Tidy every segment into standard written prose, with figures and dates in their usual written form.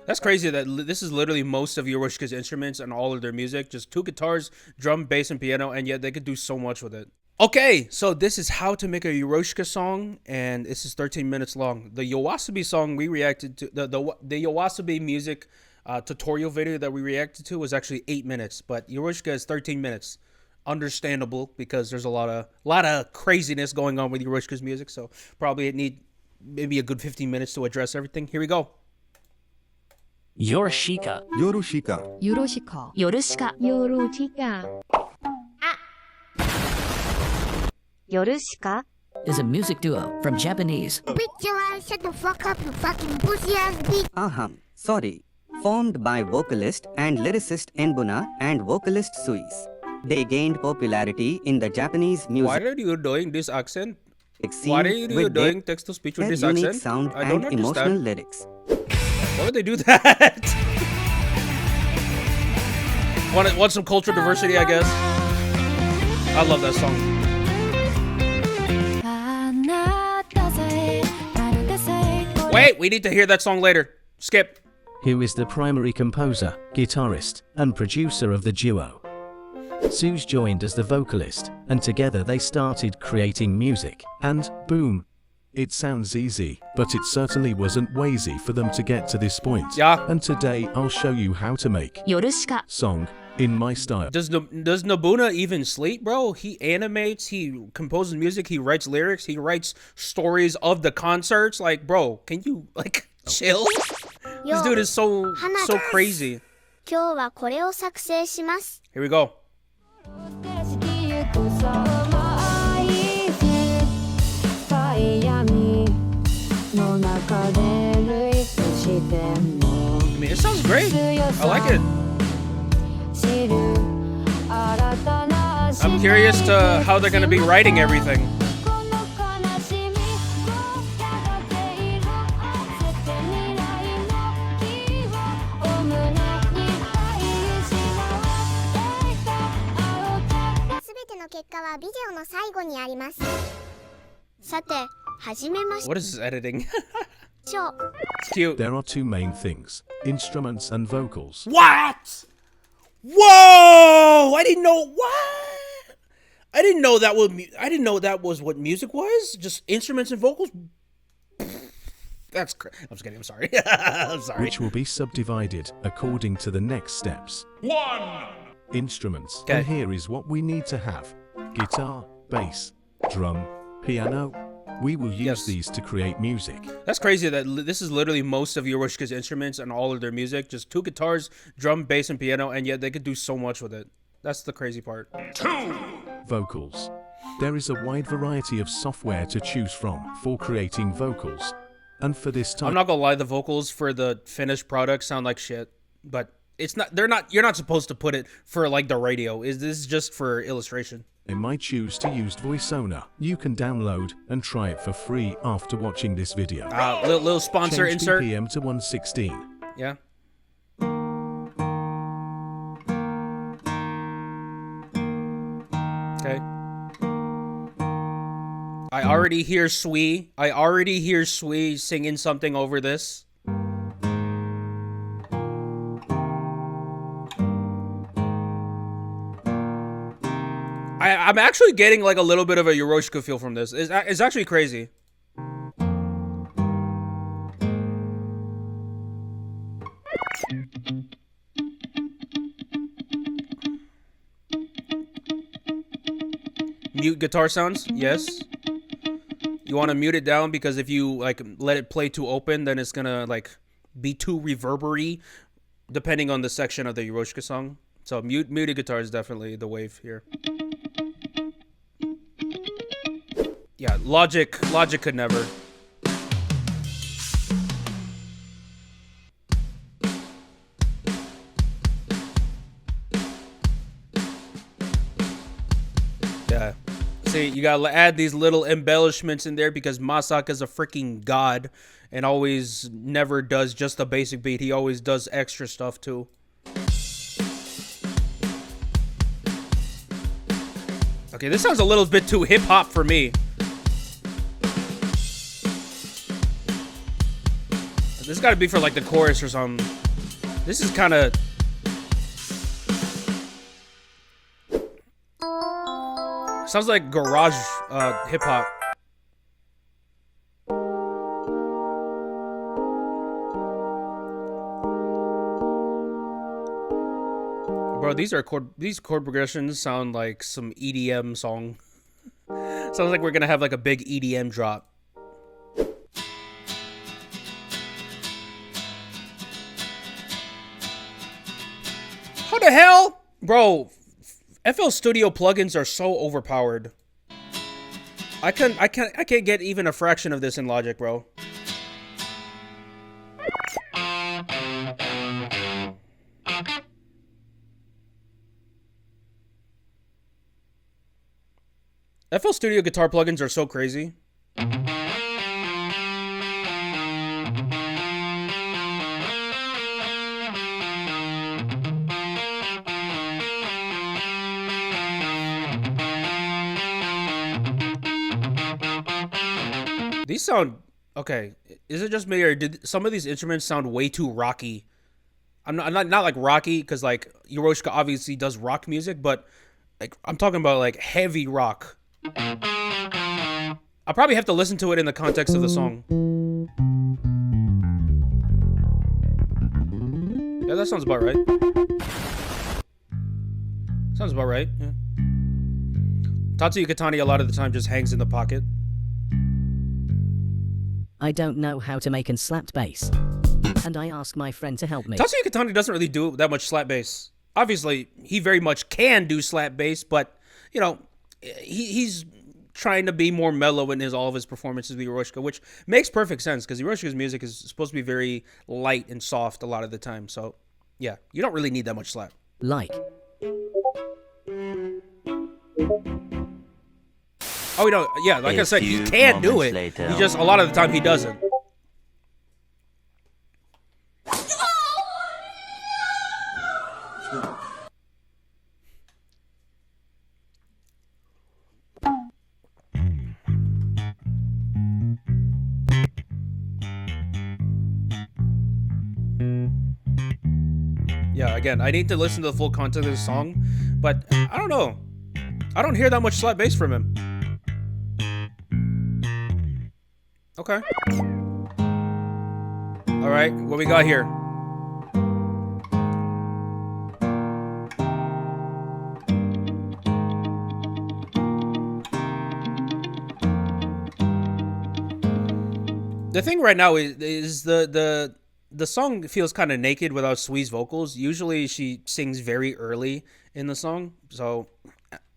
That's crazy that this is literally most of Yorushika's instruments and all of their music. Just two guitars, drum, bass, and piano, and yet they could do so much with it. Okay, so this is how to make a Yorushika song, and this is 13 minutes long. The Yowasabi song we reacted to, the Yowasabi music tutorial video that we reacted to was actually 8 minutes, but Yorushika is 13 minutes. Understandable, because there's a lot of craziness going on with Yorushika's music, so probably it need maybe a good 15 minutes to address everything. Here we go. Yorushika. Yorushika. Yorushika. Yorushika. Yorushika. Yorushika Is a music duo from Japanese. Bitch, your ass, shut the fuck up, you fucking pussy ass bitch. Sorry. Formed by vocalist and lyricist Enbuna and vocalist Suis. They gained popularity in the Japanese music Why are you doing this accent? scene Why are you with doing their text-to-speech with this unique accent? sound I don't and emotional understand. lyrics. Why would they do that? Want some cultural diversity, I guess. I love that song. Wait, we need to hear that song later. Skip. Who is the primary composer, guitarist, and producer of the duo. Suze joined as the vocalist, and together they started creating music, and boom. It sounds easy, but it certainly wasn't easy for them to get to this point. Yeah. And today I'll show you how to make Yorushika song in my style. Does Nobuna even sleep, bro? He animates, he composes music, he writes lyrics, he writes stories of the concerts. Like, bro, can you like chill? This dude is so crazy. 今日はこれを作成します。 Here we go. I mean, it sounds great. I like it. I'm curious to how they're gonna be writing everything. What is this editing? It's cute. There are two main things, instruments and vocals. What? Whoa! I didn't know what. I didn't know that was what music was. Just instruments and vocals. That's I'm just kidding. I'm sorry. I'm sorry. Which will be subdivided according to the next steps. 1. Instruments. Okay. And here is what we need to have. Guitar, bass, drum, piano. We will use Yes. these to create music. That's crazy that this is literally most of Yorushika's instruments and all of their music. Just two guitars, drum, bass, and piano, and yet they could do so much with it. That's the crazy part. 2. Vocals. There is a wide variety of software to choose from for creating vocals. And for this I'm type not gonna lie, the vocals for the finished product sound like shit, but it's not. You're not supposed to put it for like the radio. This is just for illustration? I might choose to use VoiceOwner. You can download and try it for free after watching this video. Little sponsor Change insert. BPM to 116. Yeah. Okay. I already hear Sui singing something over this. I'm actually getting like a little bit of a Yorushika feel from this. It's actually crazy. Mute guitar sounds? Yes. You want to mute it down because if you like let it play too open, then it's gonna like be too reverbery, depending on the section of the Yorushika song. So muted guitar is definitely the wave here. Yeah, Logic could never. Yeah. See, you gotta add these little embellishments in there because Masaka's a freaking god and always never does just the basic beat. He always does extra stuff too. Okay, this sounds a little bit too hip-hop for me. This got to be for like the chorus or something. This is kind of. Sounds like garage hip hop. Bro, these chord progressions sound like some EDM song. Sounds like we're gonna have like a big EDM drop. How the hell? Bro, FL Studio plugins are so overpowered. I can't get even a fraction of this in Logic, bro. FL Studio guitar plugins are so crazy. These sound okay. Is it just me, or did some of these instruments sound way too rocky? I'm not like rocky because like Yorushika obviously does rock music, but like I'm talking about like heavy rock. I probably have to listen to it in the context of the song. Yeah, that sounds about right. Sounds about right. Yeah. Tatsuya Katani a lot of the time just hangs in the pocket. I don't know how to make and slapped bass, and I ask my friend to help me. Tatsuya Katani doesn't really do that much slap bass. Obviously, he very much can do slap bass, but you know, he's trying to be more mellow in all of his performances with Yorushika, which makes perfect sense because Yorushika's music is supposed to be very light and soft a lot of the time. So, yeah, you don't really need that much slap. Like. Oh, you know, yeah, like I said, he can do it. He just, a lot of the time, he doesn't. Yeah, again, I need to listen to the full content of the song, but I don't know. I don't hear that much slap bass from him. Okay. All right, what we got here? The thing right now is the song feels kind of naked without Sui's vocals. Usually she sings very early in the song, so.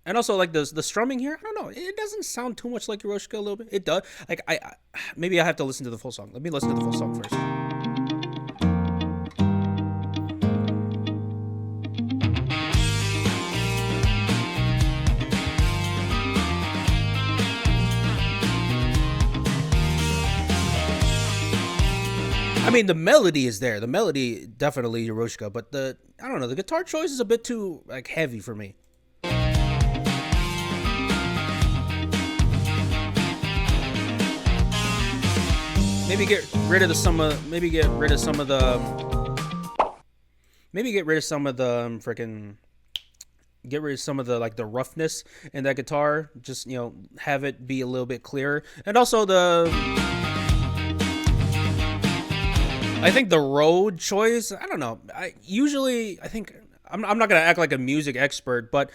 And also, like, the strumming here, I don't know. It doesn't sound too much like Yorushika a little bit. It does. Like, maybe I have to listen to the full song. Let me listen to the full song first. I mean, the melody is there. The melody, definitely Yorushika. But I don't know, the guitar choice is a bit too, like, heavy for me. Maybe get rid of some of the like the roughness in that guitar. Just, you know, have it be a little bit clearer. And also I think the Rode choice, I don't know. I think I'm not gonna act like a music expert, but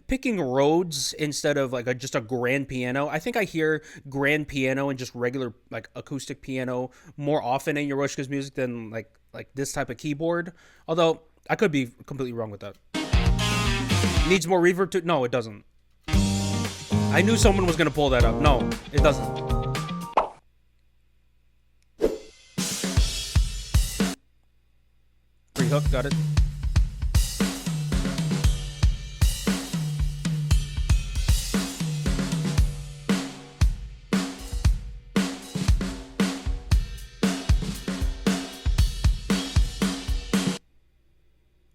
picking Rhodes instead of like just a grand piano, I think I hear grand piano and just regular like acoustic piano more often in Yorushika's music than like this type of keyboard. Although I could be completely wrong with that. Needs more reverb to? No, it doesn't. I knew someone was gonna pull that up. No, it doesn't. Free hook, got it.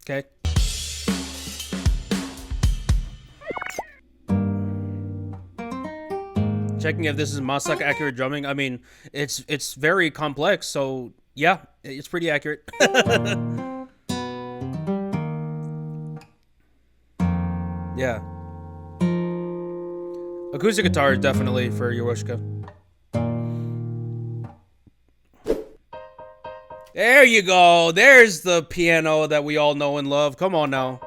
Okay. Checking if this is Masaka accurate drumming. I mean, it's very complex, so Yeah, it's pretty accurate. Yeah. Acoustic guitar is definitely for Yorushika. There you go. There's the piano that we all know and love. Come on now.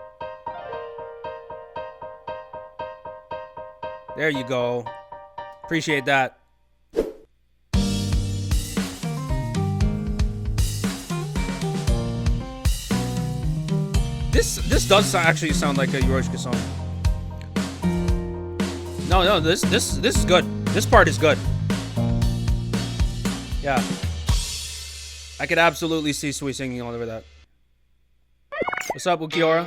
There you go. Appreciate that. This does actually sound like a Yorushika song. No, this is good. This part is good. Yeah. I could absolutely see Sui singing all over that. What's up, Ukiora?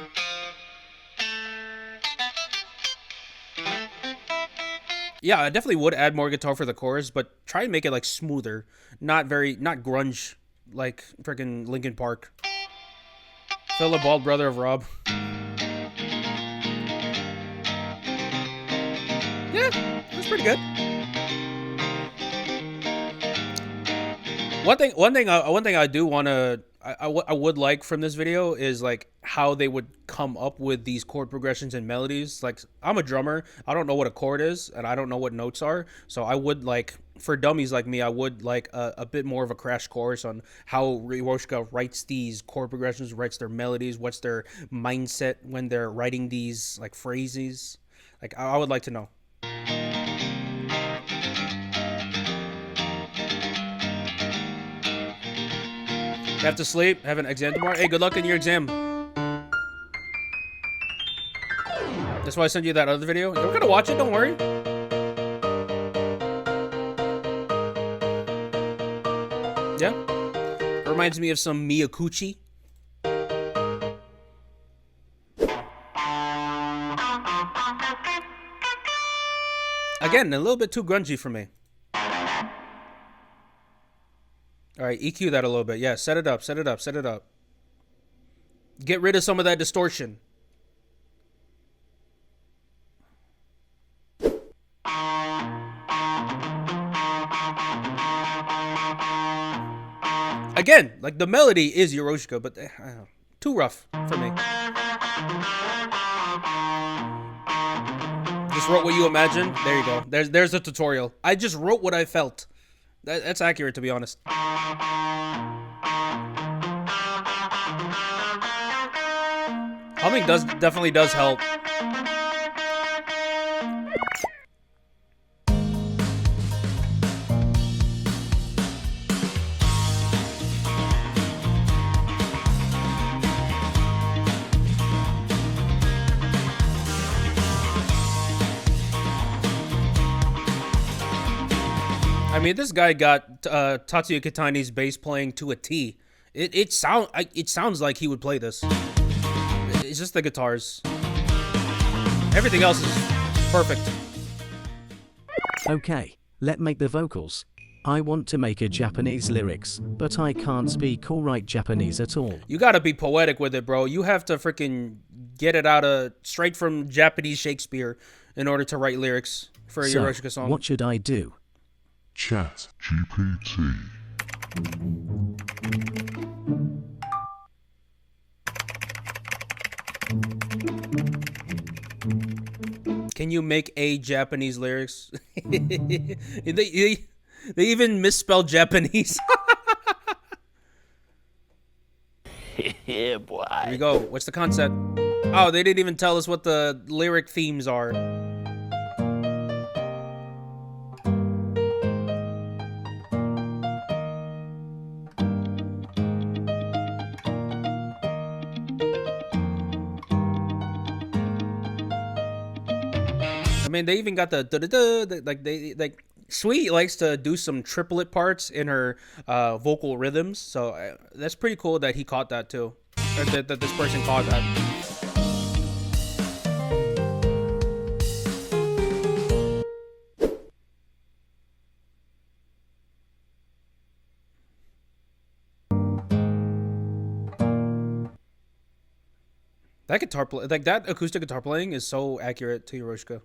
Yeah, I definitely would add more guitar for the chorus, but try and make it like smoother, not grunge like freaking Linkin Park. Phil, the bald brother of Rob. Yeah, that's pretty good. One thing I do want to I would like from this video is like how they would come up with these chord progressions and melodies. Like, I'm a drummer, I don't know what a chord is, and I don't know what notes are. So I would like, for dummies like me, I would like a bit more of a crash course on how Yorushika writes these chord progressions, writes their melodies, what's their mindset when they're writing these like phrases. Like, I would like to know. Have to sleep, have an exam tomorrow. Hey, good luck in your exam. That's why I sent you that other video. We're gonna watch it, don't worry. Yeah. It reminds me of some Miyakuchi. Again, a little bit too grungy for me. Alright, EQ that a little bit. Yeah, set it up, set it up, set it up. Get rid of some of that distortion. Again, like the melody is Yorushika, but I don't know, too rough for me. Just wrote what you imagined. There you go. There's the tutorial. I just wrote what I felt. That's accurate, to be honest. Humming definitely does help. I mean, this guy got Tatsuya Kitani's bass playing to a T. It sounds like he would play this. It's just the guitars. Everything else is perfect. Okay, let's make the vocals. I want to make a Japanese lyrics, but I can't speak or write Japanese at all. You gotta be poetic with it, bro. You have to freaking get it out of straight from Japanese Shakespeare in order to write lyrics for a Yorushika song. What should I do? Chat GPT. Can you make a Japanese lyrics? they even misspelled Japanese. Yeah, boy. Here we go. What's the concept? Oh, they didn't even tell us what the lyric themes are. I mean, they even got the da-da-da, like Sui likes to do some triplet parts in her vocal rhythms, so that's pretty cool that he caught that too, or that this person caught that. That guitar play, like that acoustic guitar playing, is so accurate to Yorushika.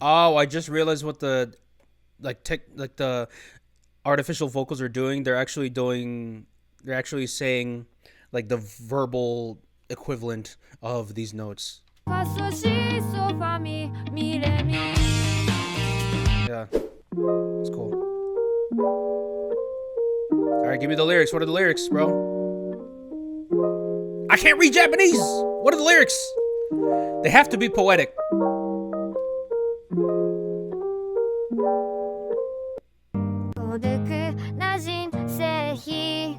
Oh, I just realized what the the artificial vocals are doing. They're actually saying like the verbal equivalent of these notes. Yeah. It's cool. Alright, give me the lyrics. What are the lyrics, bro? I can't read Japanese! What are the lyrics? They have to be poetic. 孤独な人生比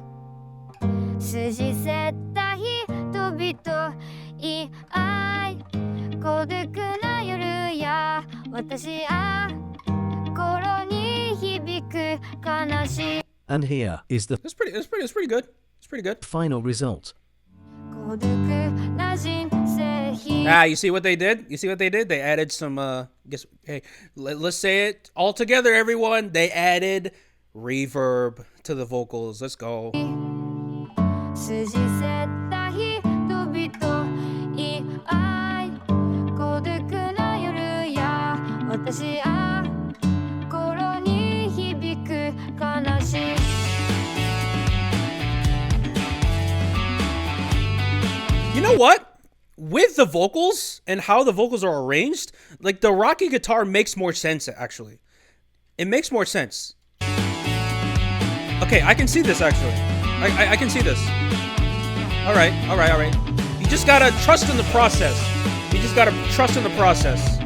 筋せった人々い愛孤独な夜や私心に響く悲しい And here is the It's pretty good. It's pretty good. final result. 孤独な人生比 Ah, you see what they did? You see what they did? They added some guess hey, let's say it all together, everyone. They added reverb to the vocals. Let's go. 筋せった人々い愛孤独な夜や私心に響く悲しい You know what? With the vocals and how the vocals are arranged, like the rocky guitar makes more sense actually. It makes more sense. Okay, I can see this actually. I can see this. All right. You just gotta trust in the process. You just gotta trust in the process.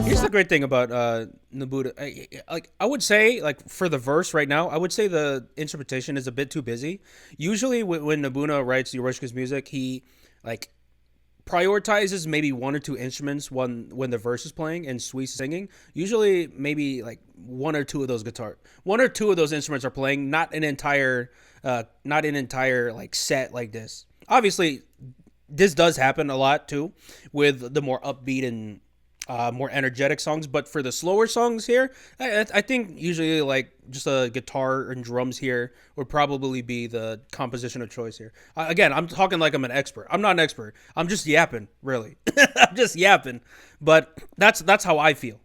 Here's the great thing about Nobuta. I would say, like for the verse right now, I would say the instrumentation is a bit too busy. Usually, when Nobuta writes Yorushika's music, he like prioritizes maybe one or two instruments when the verse is playing and Sui singing. Usually, maybe like one or two of those instruments are playing, not an entire like set like this. Obviously, this does happen a lot too with the more upbeat and more energetic songs, but for the slower songs here, I think usually like just a guitar and drums here would probably be the composition of choice here. Again, I'm talking like I'm an expert. I'm not an expert. I'm just yapping, really. I'm just yapping, but that's how I feel.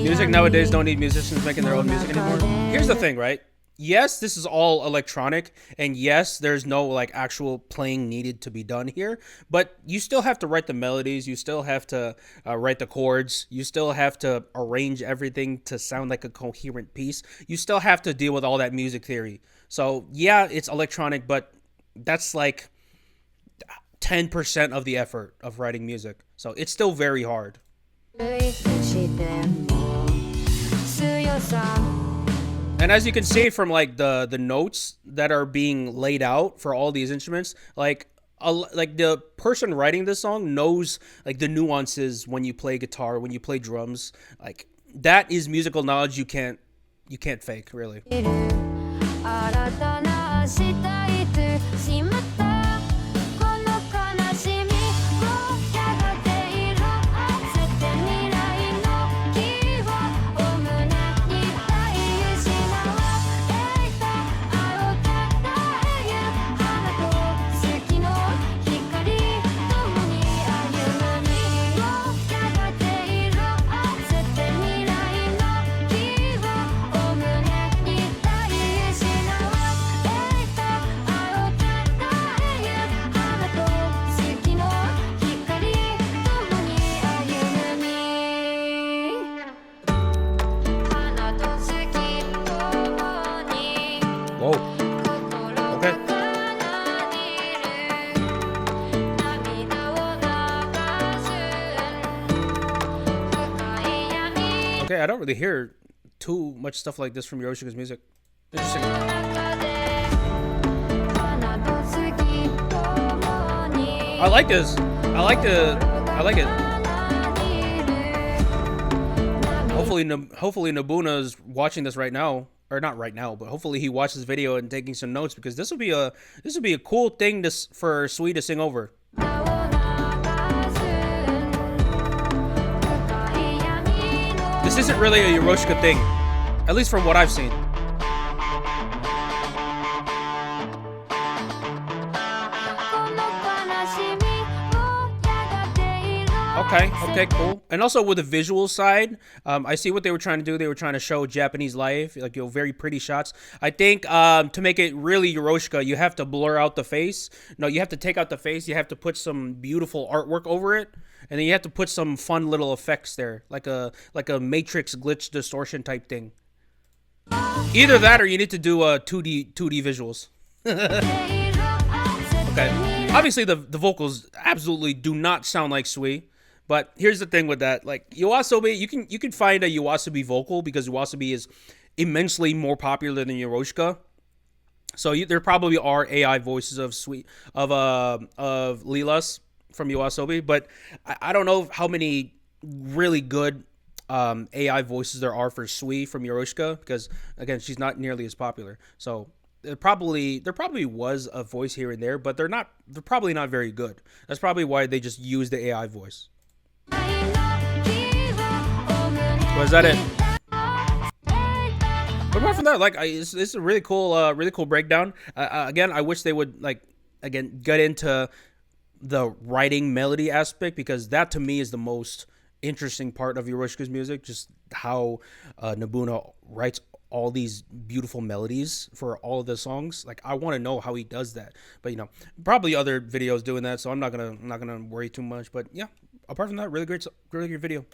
Music nowadays don't need musicians making their own music anymore. Here's the thing, right? Yes, this is all electronic, and yes, there's no like actual playing needed to be done here, but you still have to write the melodies, you still have to write the chords, you still have to arrange everything to sound like a coherent piece, you still have to deal with all that music theory. So yeah, it's electronic, but that's like 10% of the effort of writing music, so it's still very hard. And as you can see from like the notes that are being laid out for all these instruments, like the person writing this song knows like the nuances when you play guitar, when you play drums. Like that is musical knowledge you can't fake, really. Okay, I don't really hear too much stuff like this from Yorushika's music. Interesting. I like this. I like it. hopefully Nobuna is watching this right now, or not right now, but hopefully he watches this video and taking some notes, because this would be a cool thing for Sui to sing over. This isn't really a Yorushika thing, at least from what I've seen. Okay, cool. And also with the visual side, I see what they were trying to do. They were trying to show Japanese life, like, very pretty shots. I think to make it really Yorushika, you have to blur out the face. No, you have to take out the face. You have to put some beautiful artwork over it, and then you have to put some fun little effects there, like a Matrix glitch distortion type thing. Either that, or you need to do 2D visuals. Okay. Obviously, the vocals absolutely do not sound like Sui. But here's the thing with that, like, YOASOBI, you can find a YOASOBI vocal, because YOASOBI is immensely more popular than Yorushika. So there probably are AI voices of Leela's from YOASOBI, but I don't know how many really good AI voices there are for Sui from Yorushika, because again, she's not nearly as popular. So there probably was a voice here and there, but they're probably not very good. That's probably why they just use the AI voice. Was that it? But apart from that, like, it's a really cool breakdown. Again, I wish they would, like, again, get into the writing melody aspect, because that to me is the most interesting part of Yorushika's music. Just how Nobuna writes all these beautiful melodies for all of the songs. Like, I want to know how he does that. But probably other videos doing that, so I'm not gonna worry too much. But yeah, apart from that, really great video.